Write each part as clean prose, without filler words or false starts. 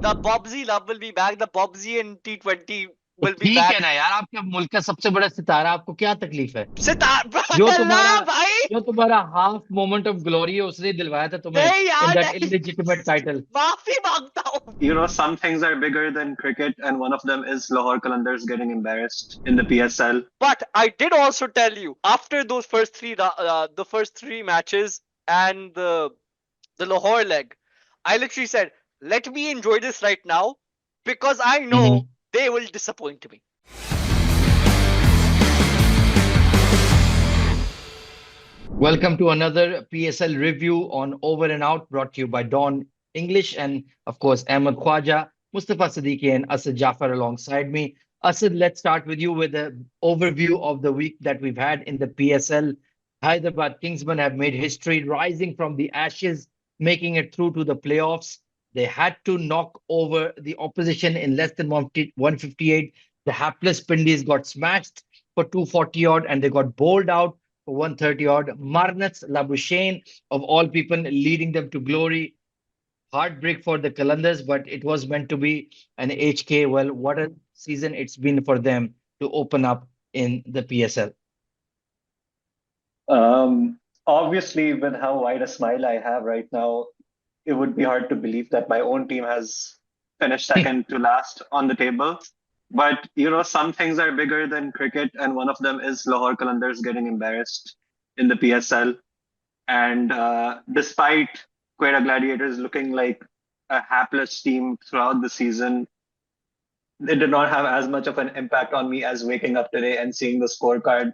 The Bobsy love will be back. The Bobsy and T20 तो will be ठीक है back. ना यार, आपके मुल्क का सबसे बड़ा सितारा, आपको क्या तकलीफ है? सितार जो तुम्हारा अल्लाह भाई. जो तुम्हारा हाफ मोमेंट ऑफ ग्लोरी है, उसने दिलवाया था तुम्हें नहीं इन यार दैट नहीं. Illegitimate title. माफी मांगता हूँ. Some things are bigger than cricket, and one of them is Lahore Qalandars getting embarrassed in the PSL. But I did also tell you after those the first three matches and the Lahore leg, I literally said, "Let me enjoy this right now, because I know they will disappoint me." Welcome to another PSL review on Over and Out, brought to you by Dawn English and, of course, Ahmed Khwaja, Mustafa Siddiqui, and Asad Jafar alongside me. Asad, let's start with you with an overview of the week that we've had in the PSL. Hyderabad Kingsmen have made history, rising from the ashes, making it through to the playoffs. They had to knock over the opposition in less than 158. The hapless Pindis got smashed for 240 odd, and they got bowled out 130 odd. Marnats Labuschagne, of all people, leading them to glory. Heartbreak for the Qalandars, but it was meant to be an HK. Well, what a season it's been for them to open up in the PSL. Obviously, with how wide a smile I have right now, it would be hard to believe that my own team has finished second to last on the table. But some things are bigger than cricket, and one of them is Lahore Qalandars getting embarrassed in the PSL. And despite Quetta Gladiators looking like a hapless team throughout the season, it did not have as much of an impact on me as waking up today and seeing the scorecard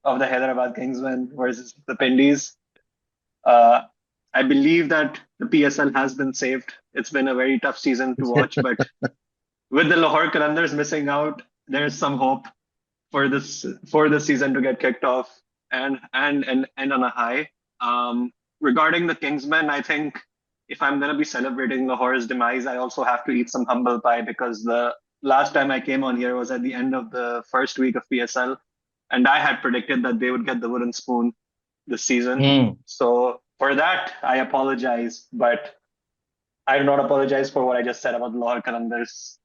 of the Hyderabad Kingsmen versus the Pindies. Uh, I believe that the PSL has been saved. It's been a very tough season to watch, but with the Lahore Qalandars missing out, there's some hope for this season to get kicked off and end on a high. Regarding the Kingsmen, I think if I'm going to be celebrating Lahore's demise, I also have to eat some humble pie, because the last time I came on here was at the end of the first week of PSL, and I had predicted that they would get the wooden spoon this season. So for that, I apologize, but I do not apologize for what I just said about Lahore Qalandars.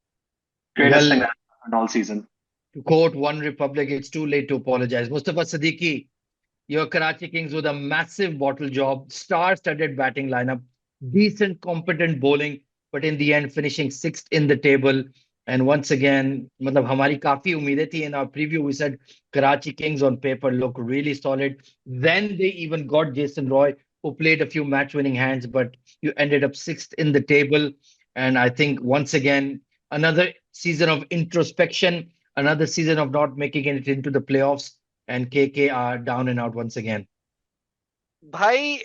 Greatest thing Well, that happened all season. to quote One Republic, it's too late to apologize. Mustafa Siddiqui, your Karachi Kings with a massive bottle job, star-studded batting lineup, decent, competent bowling, but in the end finishing sixth in the table. And once again, मतलब हमारी काफी उम्मीदें थी. In our preview, we said Karachi Kings on paper look really solid. Then they even got Jason Roy, who played a few match-winning hands, but you ended up sixth in the table. And I think once again, another season of introspection, another season of not making it into the playoffs, and KK are down and out once again. Bhai,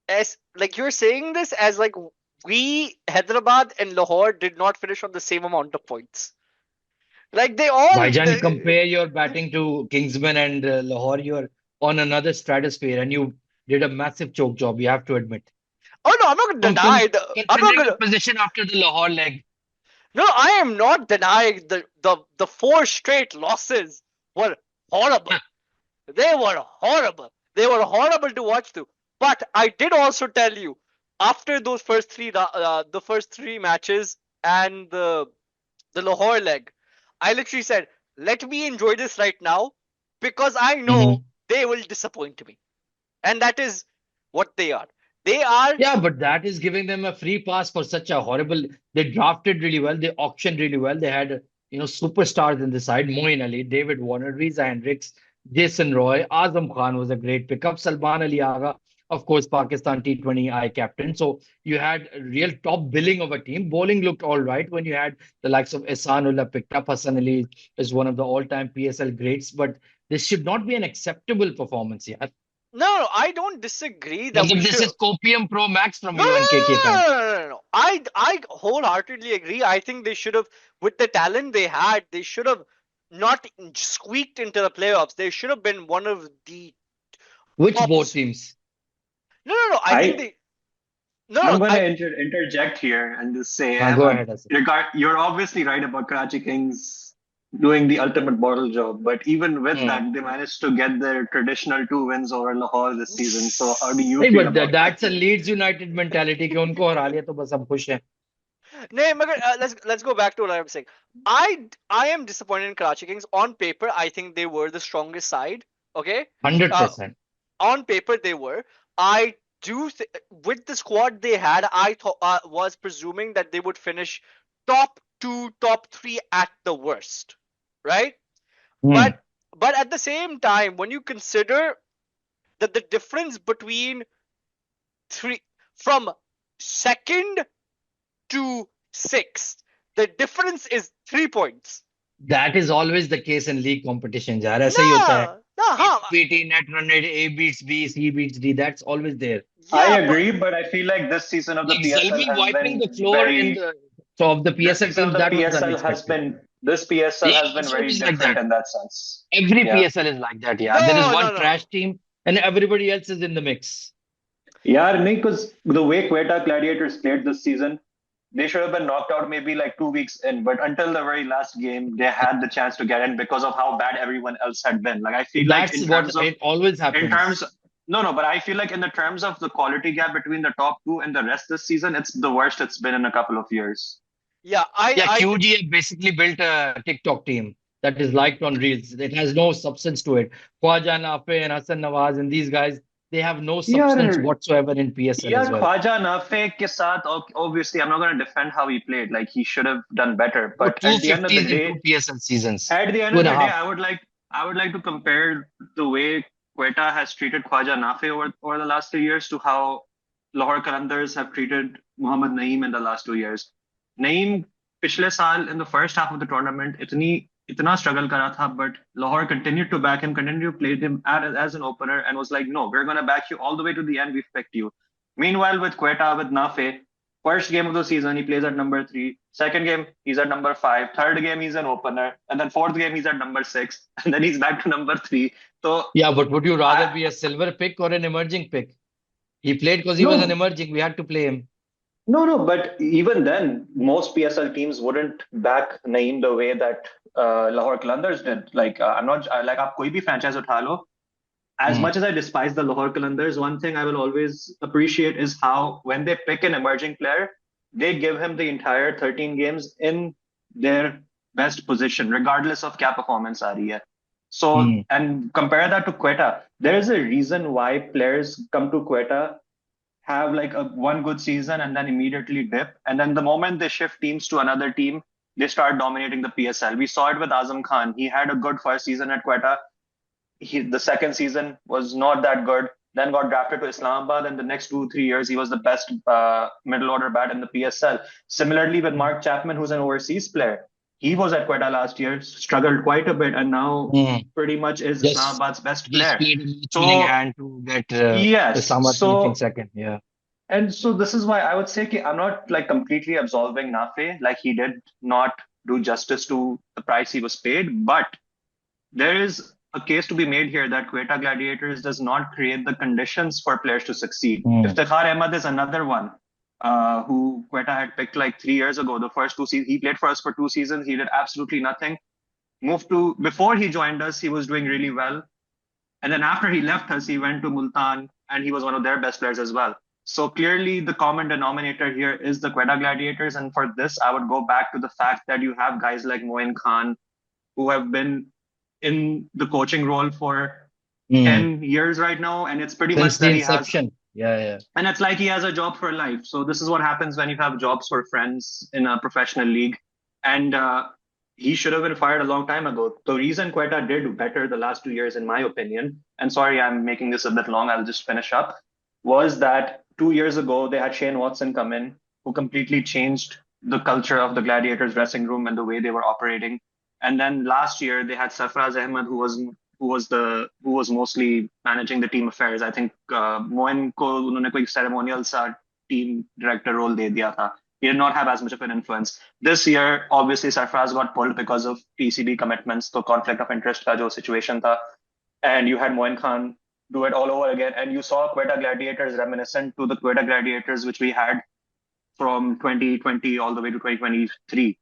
as like you're saying this as like we Hyderabad and Lahore did not finish on the same amount of points. Like they all. Bhaijan, you compare your batting to Kingsman and Lahore, you're on another stratosphere, and you did a massive choke job, you have to admit. Oh no, I'm not gonna deny. I'm not Considering the gonna. position after the Lahore leg. No, I am not denying the four straight losses were horrible. They were horrible. They were horrible to watch through. But I did also tell you after those the first three matches and the Lahore leg, I literally said, "Let me enjoy this right now, because I know they will disappoint me," and that is what they are. They are. Yeah, but that is giving them a free pass for such a horrible. They drafted really well. They auctioned really well. They had, superstars in the side. Moeen Ali, David Warner, Riza Hendricks, Jason Roy, Azam Khan was a great pickup. Salman Ali Agha, of course, Pakistan T20 I captain. So you had a real top billing of a team. Bowling looked all right when you had the likes of Ehsanullah picked up. Hassan Ali is one of the all-time PSL greats, but this should not be an acceptable performance. Yeah. No, I don't disagree that we This should. is Copium Pro Max from No, you no, and KK no, fans. no, no, no, no. I wholeheartedly agree. I think they should have, with the talent they had, they should have not squeaked into the playoffs. They should have been one of the Which top. both teams? No, no, no. I think they. No, I'm no. going to interject here and just say, Go ahead, Asif. you're obviously right about Karachi Kings doing the ultimate bottle job, but even with that, they managed to get their traditional 2 wins over Lahore this season. So how do you नहीं, feel but about that's a Leeds United mentality कि उनको हरा लिया तो बस हम खुश हैं. No, let's go back to what I'm saying. I am disappointed in Karachi Kings. On paper, I think they were the strongest side. Okay, uh, 100%. on paper they were. I with the squad they had, I thought was presuming that they would finish top two, top three at the worst, right? Hmm. But at the same time, when you consider that the difference between three from second to sixth, the difference is 3 points. That is always the case in league competitions. यार ऐसा ही होता है. No, no, huh? PT net run rate, A beats B, C beats D. That's always there. I Yeah, but agree, but I feel like this season of the Like PSL Zalmi has wiping the been floor in very. the so of the This PSL season of teams, the that was PSL has unexpected. been. This PSL Yeah, has been it's very always like different that. in that sense. Every Yeah. PSL is like that. Yeah, there is no, one no, no. trash team and everybody else is in the mix. Yeah, because the way Quetta Gladiators played this season, they should have been knocked out maybe like 2 weeks in. But until the very last game, they had the chance to get in because of how bad everyone else had been. Like I feel like That's what it always in terms, happens. no, but I feel like in the terms of the quality gap between the top two and the rest this season, it's the worst it's been in a couple of years. Yeah, Yeah, QG have basically built a TikTok team that is liked on Reels. It has no substance to it. Khwaja Nafe and Hassan Nawaz and these guys, they have no substance Yeah, whatsoever in PSL yeah, as well. Khwaja Nafe ke saath, obviously, I'm not going to defend how he played. Like he should have done better. Bro, But two fifties in two PSL seasons, at the end two of and a the day, half. I would like to compare the way Quetta has treated Khwaja Nafe over the last 2 years to how Lahore Qalandars have treated Mohammad Naeem in the last 2 years. Naeem पिछले साल in the first half of the tournament इतना struggle करा था, but Lahore continued to back him, continued to play him as an opener, and was like, no, we're gonna back you all the way to the end. We've picked you. Meanwhile, with Quetta, with Nafe, first game of the season, he plays at number three. Second game, he's at number five. Third game, he's an opener. And then fourth game, he's at number six. And then he's back to number three. So, Yeah, but would you rather I, be a silver pick or an emerging pick? He played because he was an no, emerging. We had to play him. no, but even then, most PSL teams wouldn't back Naeem the way that Lahore Qalandars did. Like, I'm not, like, आप कोई भी franchise उठा लो, as Hmm. much as I despise the Lahore Qalandars, one thing I will always appreciate is how when they pick an emerging player, they give him the entire 13 games in their best position, regardless of क्या performance आ रही है. So, Hmm. and compare that to Quetta. There is a reason why players come to Quetta, have like a one good season and then immediately dip. And then the moment they shift teams to another team, they start dominating the PSL. We saw it with Azam Khan. He had a good first season at Quetta. The second season was not that good. Then got drafted to Islamabad, and the next 2 3 years he was the best middle order bat in the PSL. Similarly with Mark Chapman, who's an overseas player, he was at Quetta last year, struggled quite a bit, and now Hmm. pretty much is Just Islamabad's best just player. played a match-winning So hand to get yes, Islamabad finishing so second. Yeah. and so this is why I would say I'm not like completely absolving Nafe, like he did not do justice to the price he was paid, but there is a case to be made here that Quetta Gladiators does not create the conditions for players to succeed. Hmm. Iftikhar Ahmed is another one who Quetta had picked like 3 years ago. The first 2 seasons, he played for us for 2 seasons. He did absolutely nothing. Moved to, before he joined us, he was doing really well. And then after he left us, he went to Multan and he was one of their best players as well. So clearly, the common denominator here is the Quetta Gladiators. And for this, I would go back to the fact that you have guys like Moin Khan who have been in the coaching role for Hmm. 10 years right now. And it's pretty Since much the that he has, inception. Yeah, yeah. and it's like he has a job for life. So this is what happens when you have jobs for friends in a professional league. And he should have been fired a long time ago. The reason Quetta did better the last 2 years, in my opinion, and sorry, I'm making this a bit long, I'll just finish up, was that 2 years ago, they had Shane Watson come in, who completely changed the culture of the Gladiators dressing room and the way they were operating. And then last year, they had Sarfraz Ahmed, who was mostly managing the team affairs. I think Moin को उन्होंने कोई ceremonial सा team director role दे दिया था. He did not have as much of an influence. This year, obviously, Sarfraz got pulled because of PCB commitments, the conflict of interest ka jo situation tha. And you had Moin Khan do it all over again. And you saw Quetta Gladiators reminiscent to the Quetta Gladiators which we had from 2020 all the way to 2023.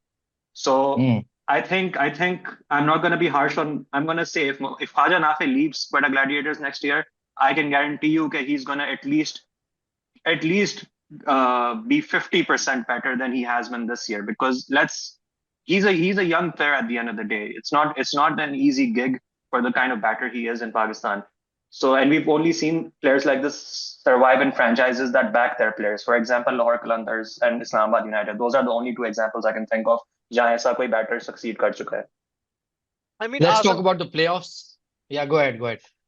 So Hmm. I think I'm not going to be harsh on. I'm going to say if Khaja Nafe leaves Quetta Gladiators next year, I can guarantee you that he's going to at least be 50% better than he has been this year. Because he's a young player at the end of the day. It's not an easy gig for the kind of batter he is in Pakistan. So, and we've only seen players like this survive in franchises that back their players. For example, Lahore Qalandars and Islamabad United. Those are the only two examples I can think of जहाँ ऐसा कोई batter succeed कर चुका है. I mean, Let's talk Azam. about the playoffs. Yeah, go ahead.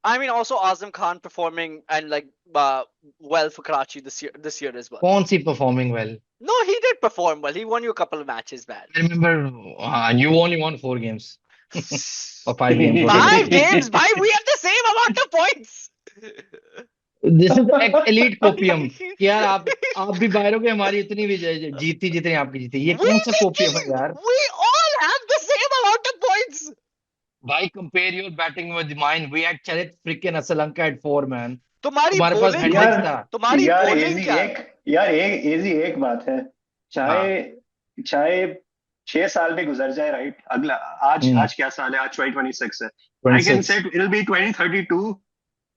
I mean, also Azam Khan performing and like well for Karachi this year as well. कौन सी performing well? No, he did perform well. He won you a couple of matches, man. I remember you only won 4 games or 5 games. Whatever. 5 games, bhai. We have the same amount of points. This is elite copium कि यार आप भी बाहर हो गए हमारी इतनी भी जीती जितनी आपकी जीती ये कौन सा copium है यार We all have the same amount of points. भाई compare your batting with mine. We had Charit freaking Asalanka at 4 man. तुम्हारी तुम्हारे पास bowling headlines था. तुम्हारी यार bowling एजी क्या है? एक बात है. चाहे 6 साल भी गुजर जाए, राइट? अगला आज क्या साल है? आज 2026 है. I can say it'll be 2032.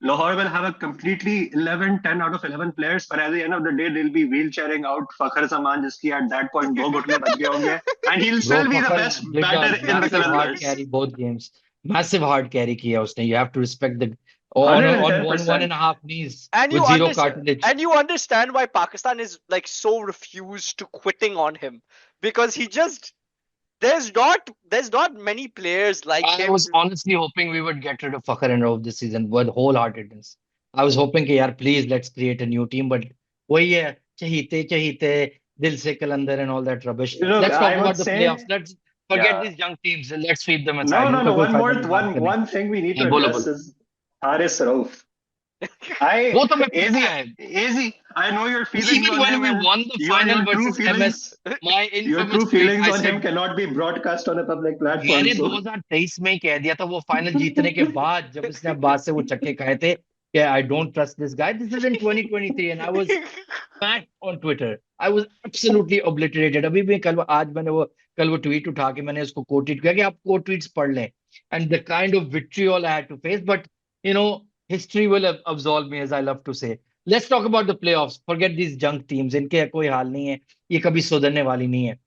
Lahore will have a completely 10 out of 11 players, but at the end of the day, they'll be wheelchairing out Fakhar Zaman, जिसकी at that point 2 घुटने बच गए होंगे, and he'll still be the best batter in the hard Qalandars. carry both games. Massive hard carry किया उसने. You have to respect the on 1.5 knees and with zero cartilage. And you understand why Pakistan is like so refused to quitting on him, because he just there's not many players like him. I was honestly hoping we would get rid of Fakhar and Rauf this season with wholeheartedness. I was hoping कि यार please let's create a new team, but वही है चहीते दिल से कलंदर and all that rubbish. Look, Let's talk I about would the say- playoffs. Let's forget Yeah. these young teams and let's sweep them aside. No. उनका कोई फायदा नहीं बात One thing we need to बोलो, address बोलो. is Haris Rauf. वो तो मैं पता है. Easy. I know your feelings Even on when him. we and won the your final true versus feelings- MS, my Your infamous true tweet, feelings I on him said, cannot be broadcast on a public platform. मैंने So 2023 में ही कह दिया था वो final जीतने के बाद जब इसने अब्बास से वो छक्के खाए थे कि I don't trust this guy. This is in 2023 and I was back on Twitter. I was absolutely obliterated. अभी भी कल वो tweet उठा के मैंने उसको quote किया कि आप quote tweets पढ़ लें. And the kind of vitriol I had to face, but you know, history will absolve me, as I love to say. Let's talk about the playoffs. Forget these junk teams. इनके कोई हाल नहीं है. ये कभी सुधरने वाली नहीं है.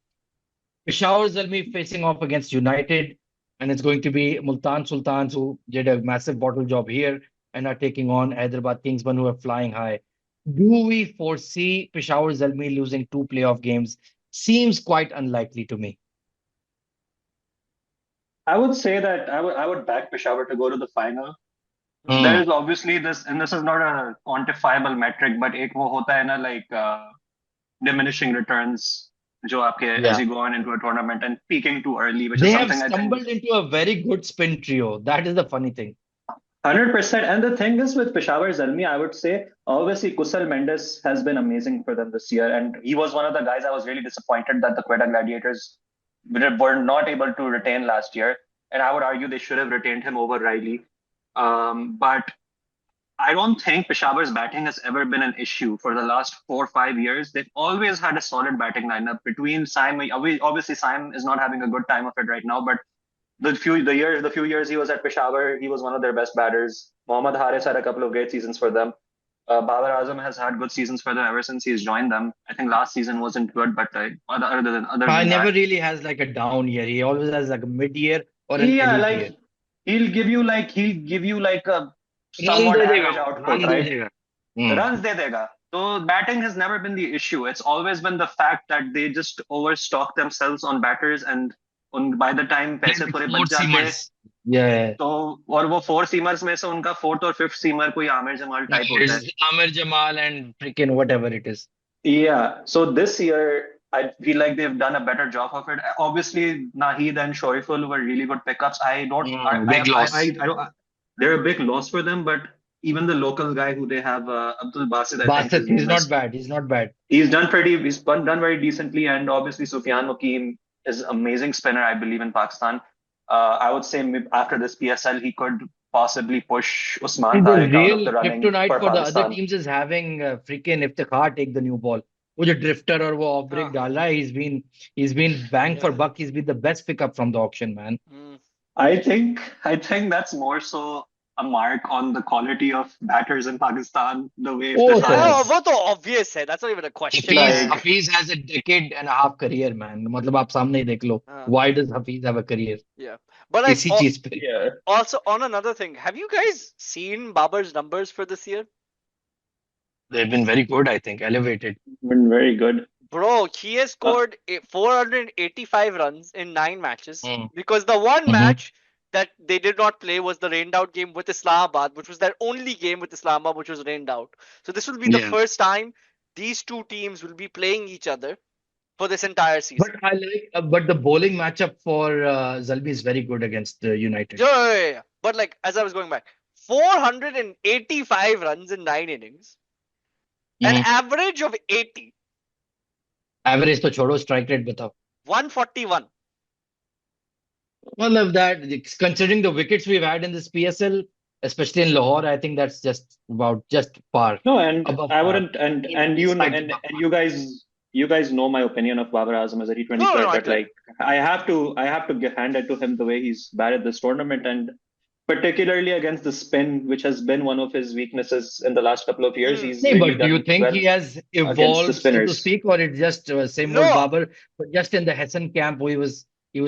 Peshawar Zalmi facing off against United, and it's going to be Multan Sultans, who did a massive bottle job here and are taking on Hyderabad Kingsmen, who are flying high. Do we foresee Peshawar Zalmi losing 2 playoff games? Seems quite unlikely to me. I would say that I would back Peshawar to go to the final. Hmm. There is obviously this, and this is not a quantifiable metric, but एक वो होता है ना, like diminishing returns जो आपके as you go on into a tournament and peaking too early, which They is have something I think stumbled into a very good spin trio. That is the funny thing. 100%. And the thing is with Peshawar Zalmi, I would say obviously Kusal Mendes has been amazing for them this year, and he was one of the guys I was really disappointed that the Quetta Gladiators were not able to retain last year, and I would argue they should have retained him over Riley. But I don't think Peshawar's batting has ever been an issue for the last 4 or 5 years. They've always had a solid batting lineup between Saim. Obviously, Saim is not having a good time of it right now, but the few years he was at Peshawar, he was one of their best batters. Mohammad Haris had a couple of great seasons for them. Babar Azam has had good seasons for them ever since he's joined them. I think last season wasn't good, but other than never really has like a down year. He always has like a mid year or an elite year. He'll give you like a somewhat average output, right? Runs de dega. So batting has never been the issue. It's always been the fact that they just overstock themselves on batters, and by the time पैसे थोड़े बच जाते हैं, तो और वो 4 seamers में से उनका 4th or 5th seamer कोई आमिर जमाल type होता है. Amir Jamal and freaking whatever it is. Yeah. So this year, I feel like they've done a better job of it. Obviously, Nahid and Shoiful were really good pickups. Big loss. They're a big loss for them, but even the local guy who they have, Abdul Basit, he's not bad. He's not bad. He's done very decently, and obviously Sufyan Mukim is an amazing spinner, I believe, in Pakistan. I would say after this PSL, he could possibly push Usman Tariq out of the running kryptonite for the Pakistan. other teams is having freaking Iftikhar take the new ball. वो जो drifter और वो off break डाल रहा है, he's been bang for buck. He's been the best pickup from the auction, man. I think that's more so a mark on the quality of batters in Pakistan, the way Oh, Iftikhar Yeah, has वो तो obvious है. That's not even a question, Hafiz man. like Hafiz has a decade and a half career, man. मतलब आप सामने ही देख लो. Uh, Why does Hafiz have a career? yeah, but like इसी चीज पे. yeah, also on another thing, have you guys seen Babar's numbers for this year? They've been very good, I think, elevated. been very good. Bro, he has Uh, scored 485 runs in 9 matches Mm. because the one Mm-hmm. match that they did not play was the rained out game with Islamabad, which was their only game with Islamabad, which was rained out. So this will be the Yeah. first time these two teams will be playing each other for this entire But season. I like, but the bowling matchup for Zalmi is very good against United. Yeah. But like as I was going back, 485 runs in 9 innings, an Mm-hmm. average of 80, Average तो छोड़ो, strike rate बताओ. 141. Well, of that, considering the wickets we've had in this PSL, especially in Lahore, I think that's just par, no, and above I par. wouldn't, and Even you know, slightly above and par. you guys know my opinion of Babar Azam as a T20 No, player, I but tell you. like I have to hand it to him the way he's batted this tournament, and particularly against the spin, which has been one of his weaknesses in the last couple of years. Hmm. He's No, really but do you done think well he has against the evolved, so to spinners. speak, or it's just same old No, Babar, but just in the Hassan camp, he was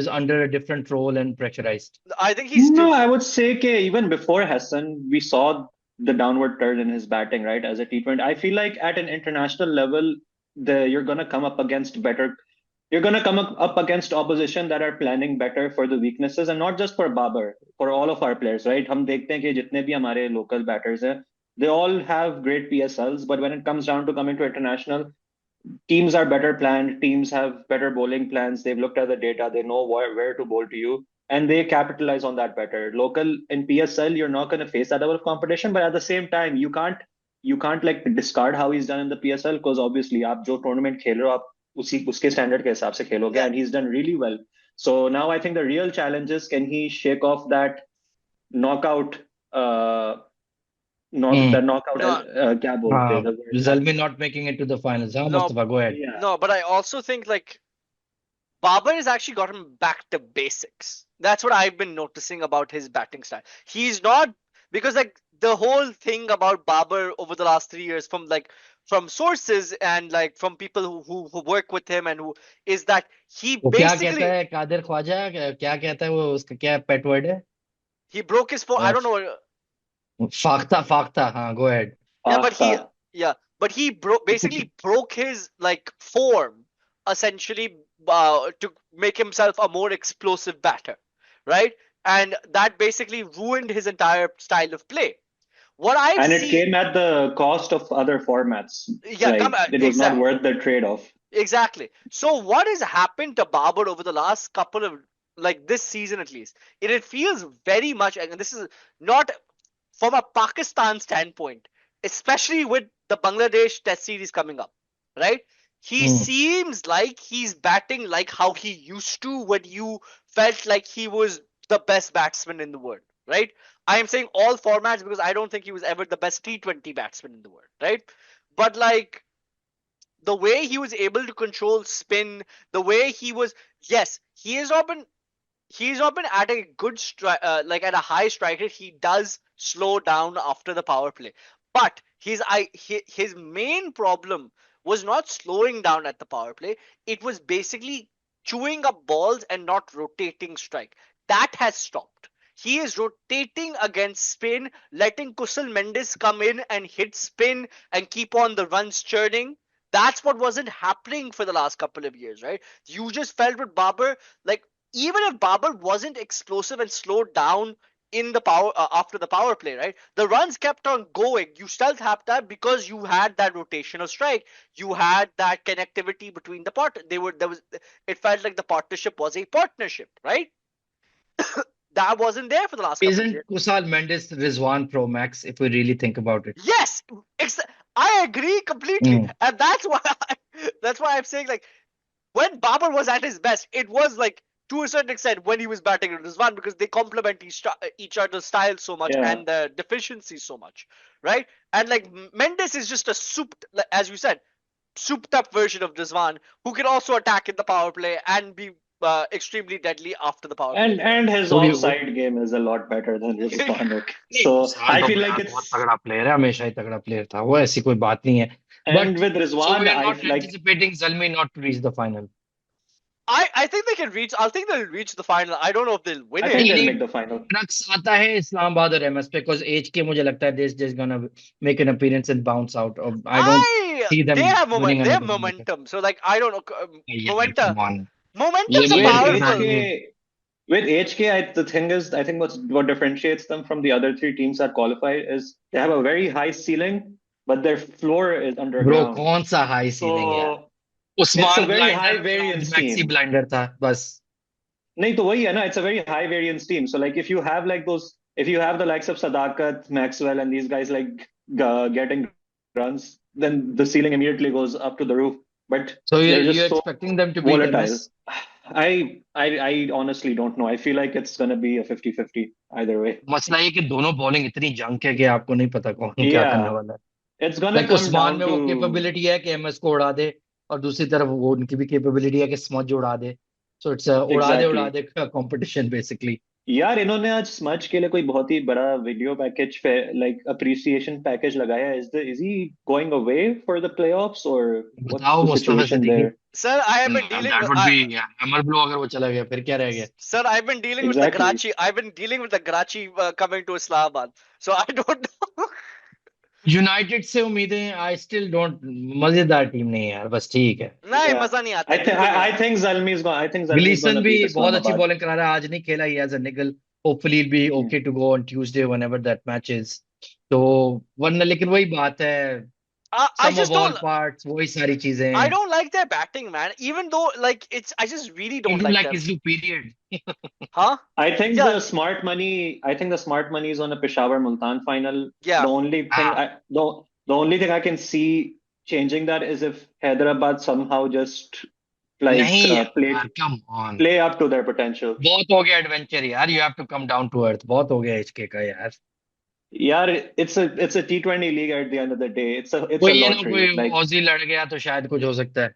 under a different role and pressurized. I think he's still. No, I would say even before Hassan, we saw the downward turn in his batting, right? As a T20, I feel like at an international level, you're gonna come up against better. You're gonna come up against opposition that are planning better for the weaknesses, and not just for Babar, for all of our players, right? हम देखते हैं कि जितने भी हमारे local batters हैं, they all have great PSLs, but when it comes down to coming to international, teams are better planned. Teams have better bowling plans. They've looked at the data. They know where to bowl to you, and they capitalize on that better. Local in PSL, you're not going to face that level of competition, but at the same time, you can't like discard how he's done in the PSL because obviously आप जो tournament खेल रहे हो आप उसी उसके standard के हिसाब से खेलोगे, Yeah, and he's done really well. So now I think the real challenge is can he shake off that knockout uh Hmm. knockout no, क्या बोलते हैं the word that Zalmi not making it to the finals. Huh, no, Mustafa, go ahead. yeah. no. But I also think like Babar has actually gotten back to basics. That's what I've been noticing about his batting style. He's not because like the whole thing about Babar over the last 3 years from sources and like from people who work with him and who is that he वो क्या कहता basically है कादिर ख्वाजा, क्या कहता है वो, उसका क्या पेट वर्ड है? he broke his I don't know. फाख्ता फाख्ता. हाँ, go ahead. Yeah, but he After. yeah, but he basically broke his like form essentially to make himself a more explosive batter, right? And that basically ruined his entire style of play. What I've And it seen, came at the cost of other formats. yeah, come Like it was not exactly, worth the trade-off. exactly. So what has happened to Babar over the last couple of like this season at least? It feels very much, and this is not from a Pakistan standpoint, especially with the Bangladesh Test series coming up, right? He Hmm. seems like he's batting like how he used to when you felt like he was the best batsman in the world, right? I am saying all formats because I don't think he was ever the best T20 batsman in the world, right? But like the way he was able to control spin, the way he was, yes, he's not been at a good strike, like at a high strike rate. He does slow down after the power play, but his main problem was not slowing down at the power play. It was basically chewing up balls and not rotating strike. That has stopped. He is rotating against spin, letting Kusal Mendes come in and hit spin and keep on the runs churning. That's what wasn't happening for the last couple of years, right? You just felt with Babar, like even if Babar wasn't explosive and slowed down in the power after the power play, right? The runs kept on going. You still have that because you had that rotational strike. You had that connectivity between the part. There was. It felt like the partnership was a partnership, right? That wasn't there for the last couple of Isn't years. Kusal Mendes Rizwan Pro Max if we really think about it? Yes, I agree completely, Hmm. and that's why I'm saying like when Babar was at his best, it was like to a certain extent when he was batting in Rizwan because they complement each other's style so much Yeah. and the deficiencies so much, right? And like Mendes is just a souped, as you said, souped up version of Rizwan who can also attack in the power play and be extremely deadly after the power play. And his थोड़ी offside game is a lot better than Rizwan. Okay, नहीं so नुकसान I तो feel like यार बहुत it's तगड़ा player है हमेशा ही तगड़ा प्लेयर था वो ऐसी कोई बात नहीं है and but with so Rizwan, we are I not like anticipating Zalmi not to reach the final. I think they can reach. I think they'll reach the final. I don't know if they'll win I think it. नहीं they'll नहीं make the final. Drugs आता है इस्लामाबाद और MS पे because as के मुझे लगता है this just gonna make an appearance and bounce out I don't see They them have winning they have another one momentum. So like I don't know. यार come on ये Momentum's a नहीं With लगता powerful. ये HK, with HK, the thing is, I think what differentiates them from the other three teams that qualify is they have a very high ceiling, but their floor is bro underground. कौन सा high ceiling है यार So it's a Usman very high blinder और आज variance maxi team. Blinder था बस नहीं तो वही है ना, it's a very high variance team. So like if you have the likes of Sadakat, Maxwell, and these guys like getting runs, then the ceiling immediately goes up to the roof. But so they're you're just so expecting them to beat volatile. MS I honestly don't know. I feel like it's gonna be a 50-50 either way. मसला ये कि दोनों bowling इतनी junk है कि आपको नहीं पता कौन क्या करने Yeah, वाला है it's gonna like come Usman down में वो to कैपेबिलिटी है कि एमएस को उड़ा दे और दूसरी तरफ वो उनकी भी कैपेबिलिटी है कि स्मज उड़ा दे सो इट्स उड़ा exactly. दे का कंपटीशन बेसिकली यार इन्होंने आज स्मच के लिए कोई बहुत ही बड़ा video package like appreciation package लगाया is he going away for the playoffs और व्हाट्स बताओ the Mustafa situation Siddiqui there Sir, I have been dealing that with. Would be hammer blow अगर वो चला गया फिर क्या रह गया Sir, I've been dealing with the exactly Karachi. I've been dealing with the Karachi coming to Islamabad. So I don't know. United से उम्मीदें आई स्टिल डोंट मजेदार टीम नहीं है यार बस ठीक है नहीं या मजा नहीं आता है बिल्कुल नहीं आता I think Zalmi is Gleeson gonna भी बीट बहुत अच्छी इस्लामाबाद बॉलिंग करा रहा है आज नहीं खेला ही as a niggle hopefully be okay to go on Tuesday whenever that match is तो वरना लेकिन वही बात है I some of just all don't. Parts वही सारी I चीजें don't like their batting, man. Even though like it's, I just really You don't don't like like them. his new period. Huh? Yeah, I think the smart money is on a Peshawar Multan final. yeah. Ah, The only thing I can see changing that is if Hyderabad somehow just like नहीं यार come on. play up to their potential. बहुत हो गया adventure यार you have to come down to earth बहुत हो गया HK का यार यार it's a T20 league at the end of the day. It's a कोई ये ना lottery. कोई Like ऑजी लड़ गया तो शायद कुछ हो सकता है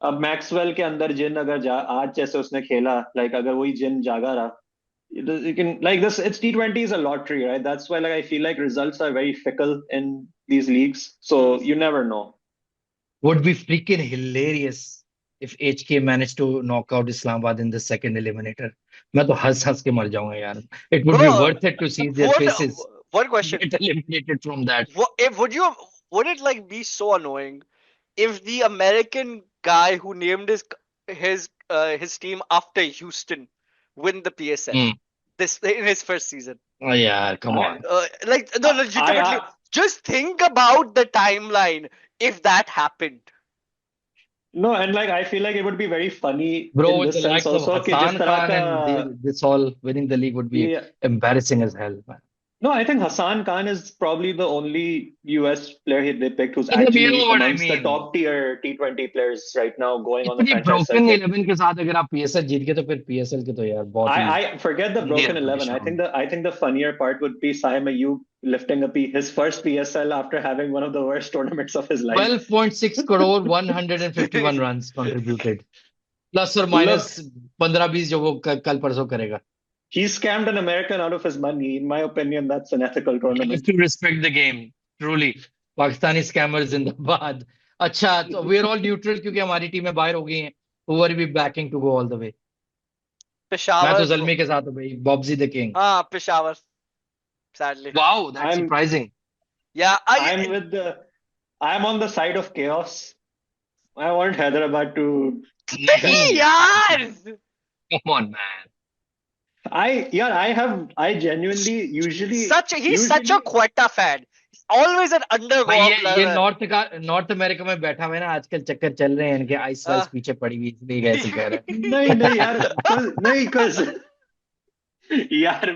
अब मैक्सवेल के अंदर जिन अगर आज जैसे उसने खेला like अगर वही जिन जागा रहा you can like this it's T20 is a lottery, right? That's why like I feel like results are very fickle in these leagues. So Hmm. you never know. would be freaking hilarious if HK managed to knock out Islamabad in the second eliminator मैं तो हंस के मर जाऊंगा यार it would be Bro, worth it to see their one faces one question. get eliminated from that If would it like be so annoying if the American guy who named his team after Houston win the PSL Hmm. this in his first season? oh यार come I, on Like no, legitimately, I just think about the timeline if that happened. no, and like I feel like it would be very funny Bro, in with this the sense likes of also कि जिस Hassan तरह Khan का and this all winning the league would be yeah, embarrassing as hell, man. no, I think Hassan Khan is probably the only US player they picked who's मतलब you actually know what I amongst the mean. top tier T20 players right now going on the इतनी franchise broken circuit. 11 के साथ अगर आप PSL जीत गए तो फिर PSL के तो यार बहुत ही I forget the गंदी broken 11. reputation I think the funnier part would be Saim Ayub lifting his first PSL after having one of the worst tournaments of his life. 12.6 crore 151 runs contributed plus or minus Look, 15-20 जो वो कल परसों करेगा he scammed an American out of his money. In my opinion, that's an ethical you have tournament. to respect the game truly Pakistani scammers जिंदाबाद अच्छा तो we are all neutral क्योंकि हमारी टीमें बाहर हो गई हैं who are we backing to go all the way मैं तो Peshawar, जल्मी के साथ हूँ भाई Bobji the king Peshawar, sadly. Wow, that's I'm surprising. Yeah, I'm with the I'm on the side of chaos. I want Hyderabad to नहीं finish. यार, yes. come on, man. I genuinely usually He's such a Quetta fan. He's always an भाई underdog. ये north America में बैठा हुआ है ना आजकल चक्कर चल रहे हैं इनके आइस वाइस पीछे पड़ी हुई इसलिए ऐसे कह रहे नहीं यार नहीं cause यार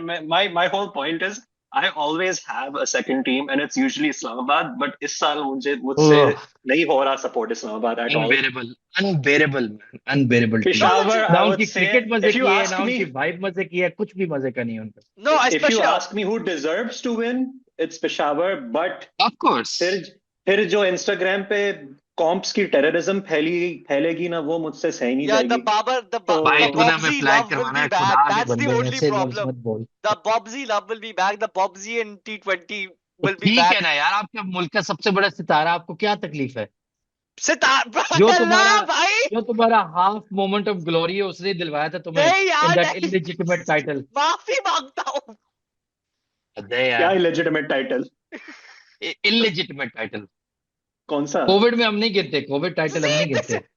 my whole point is I always have a second team and it's usually Islamabad but इस साल मुझसे हैं नहीं हो रहा support Islamabad at all. Unbearable man unbearable Peshawar, ना I would उनकी say, क्रिकेट मजे if you की है ask ना उनकी me, वाइब मजे की है कुछ भी मजे का नहीं है उनका No, if you especially ask me who deserves to win, it's Peshawar. But of course फिर जो Instagram पे कॉम्प्स की टेररिज्म फैलेगी ना, वो मुझसे सही नहीं Yeah, जाएगी। तो भाई the तूने हमें Bobsy फ्लैग love will करवाना be है, back. खुदा के That's the बंदे only वैसे लफ्ज problem. मत बोल। The Bobsy love will be back. The Bobsy in T20 तो will be ठीक है back. ना यार, आपके मुल्क का सबसे बड़ा सितारा, आपको क्या तकलीफ है? सितार जो तुम्हारा अल्लाह भाई, जो तुम्हारा हाफ मोमेंट ऑफ ग्लोरी है, उसने दिलवाया था तुम्हें नहीं इन यार दैट नहीं, इलिजिटिमेट टाइटल। माफी मांगता हूँ। अरे क्या यार, इलेजिटिमेट टाइटल? Illegitimate title. कौन सा? कोविड में हम नहीं गिनते, कोविड टाइटल हम नहीं This- गिनते।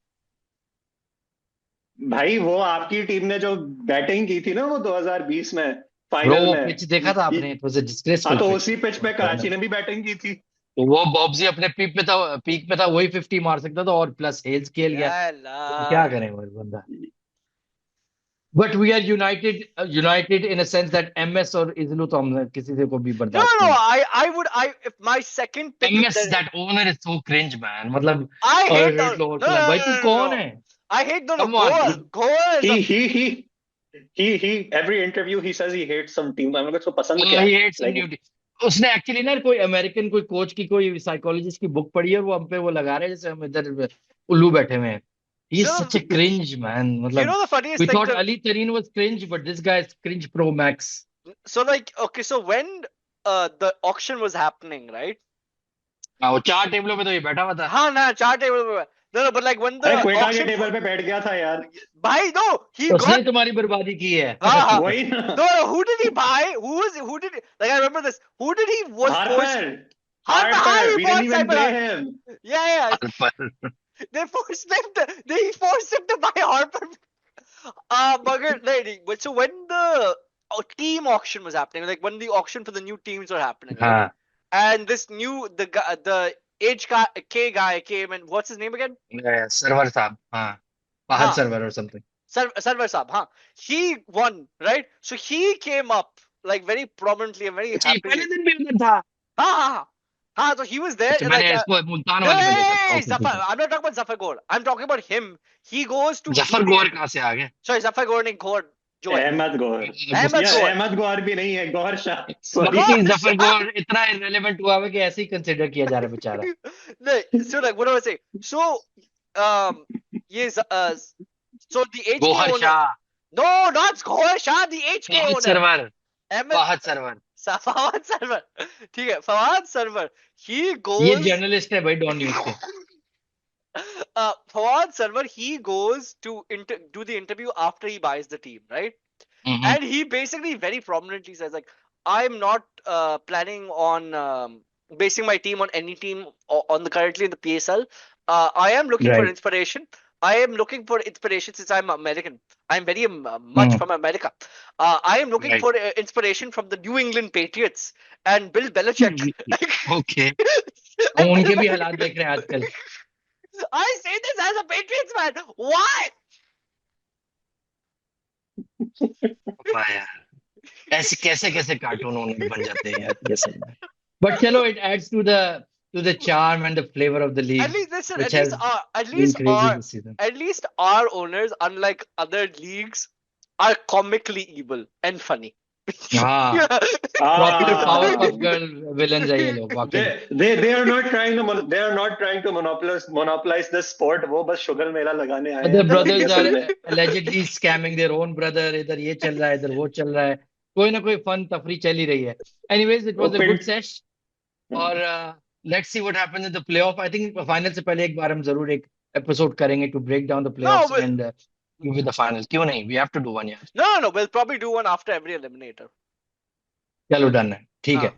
भाई वो आपकी टीम ने जो बैटिंग की थी ना वो 2020 में ब्रो फाइनल वो में, पिच देखा था आपने? इट वाज अ हाँ डिस्ग्रेसफुल तो पिच। उसी पिच पे कराची ने भी बैटिंग की थी। तो वो बॉब्जी अपने पीक पे था, वही 50 मार सकता था, और प्लस हेल्स खेल गया, या तो क्या अल्लाह। करें वो बंदा। But we are united in a sense that MS और इजलू तो हम किसी से को भी No, बर्दाश्त no, नहीं है। I would, if my second pick, if MS the, that owner is so cringe man, मतलब I और hate hate the, lower no, कलम, no, भाई no, तू no, no, कौन no. है? I hate, no, no, come on. Goal is he a, he he he every interview he says he hates some team। मैं उसको पसंद क्या ही है हेट्स लाइक? न्यूटी। उसने एक्चुअली ना कोई अमेरिकन कोई कोच की कोई साइकोलॉजिस्ट की बुक पढ़ी है, और वो हम पे वो लगा रहे हैं जैसे हम इधर उल्लू बैठे हुए हैं। He is so, such a cringe man, you मतलब know the funniest we thing, thought Ali Tareen was cringe, but this guy is cringe pro max. so like, okay, so when the auction was happening, right? वो चार टेबलों पे तो ये बैठा हुआ था। हाँ ना, चार table, no, no, but like when अरे the क्वेटा के auction, टेबल पे बैठ गया था यार। भाई no, he उसने got, ही तुम्हारी बर्बादी की है। हाँ हाँ, वही ना। no, no, who did he buy? Who did, like I remember this, who did he was forced, Harper, Harper, हाँ, Harper he we didn't bought even Simon play Harper, him. yeah, पर they forced him to buy Harper. Mugger, so when the team auction was happening, like when the auction for the new teams were happening, right? हाँ, And this new the HK guy came and what's his name again? Server साहब, हाँ, Fahad Huh, server और something. Sarvar Saab, huh? He won, right? So he came up like very prominently and very अच्छा ये पहले happily. दिन भी उधर था? Ha ha ha. So he was there, अच्छा like मैंने इसको मुल्तान वाले में देखा था। hey, ओके ठीक Zafar. है। I'm not talking about Zafar Gor. I'm talking about him. He goes to do Zafar the गौर कहाँ से आ गए? sorry, Zafar Gor named Gor Joy. Ahmad गौर, Ahmed यार Gor. अहमद गौर भी नहीं है, गौर शाह, सॉरी। बाकी Gor जफर Shah. गौर इतना इररिलेवेंट हुआ है कि ऐसे ही कंसिडर किया जा रहा है बेचारा। No, so like what do I say? So yes, so the HK Gohar owner. Shah, No, not Gor Shah, the HK Fahad owner. Sarwar, Ahmed Fahad Sarwar, Fawad Sarwar. ठीक है, Fawad Sarwar. He ये goes. जर्नलिस्ट है भाई डॉन न्यूज के। Fawad Sarwar. He goes to do the interview after he buys the team, right? Hmm, And he basically very prominently says like, I'm not planning on basing my team on any team on the currently in the PSL. I am looking for right. inspiration. I am looking for inspiration since I'm American. I'm very much from America. I am looking right, for inspiration from the New England Patriots and Bill Belichick. Okay. And हम Bill उनके भी Belichick. हालात देख रहे हैं आजकल। I say this as a Patriots fan. Why? वाह यार, ऐसे कैसे कैसे कार्टून ओनर बन जाते हैं यार, ये सब। बट चलो, it adds to the charm and the flavor of the At league, least listen, which has at been least crazy this season. our owners, unlike other leagues, are comically evil and funny. हाँ, proper power Ah, puff girl villains है ये लोग वाकई। they are not trying to monopolize this sport। वो बस sugar मेला लगाने आए The हैं brothers are PSL में। allegedly scamming their own brother, इधर ये चल रहा है, इधर वो चल रहा है, कोई ना कोई फन तफरी चल ही रही है। Anyways, it वो was a good पिंड, sesh, और let's see what happens in the playoff. I think final से पहले एक बार हम जरूर एक एपिसोड करेंगे to break down the No, playoffs and give you the final. क्यों नहीं? We have to do one यार। no, no, no. We'll probably do one after every eliminator. चलो डन है, ठीक हाँ. है।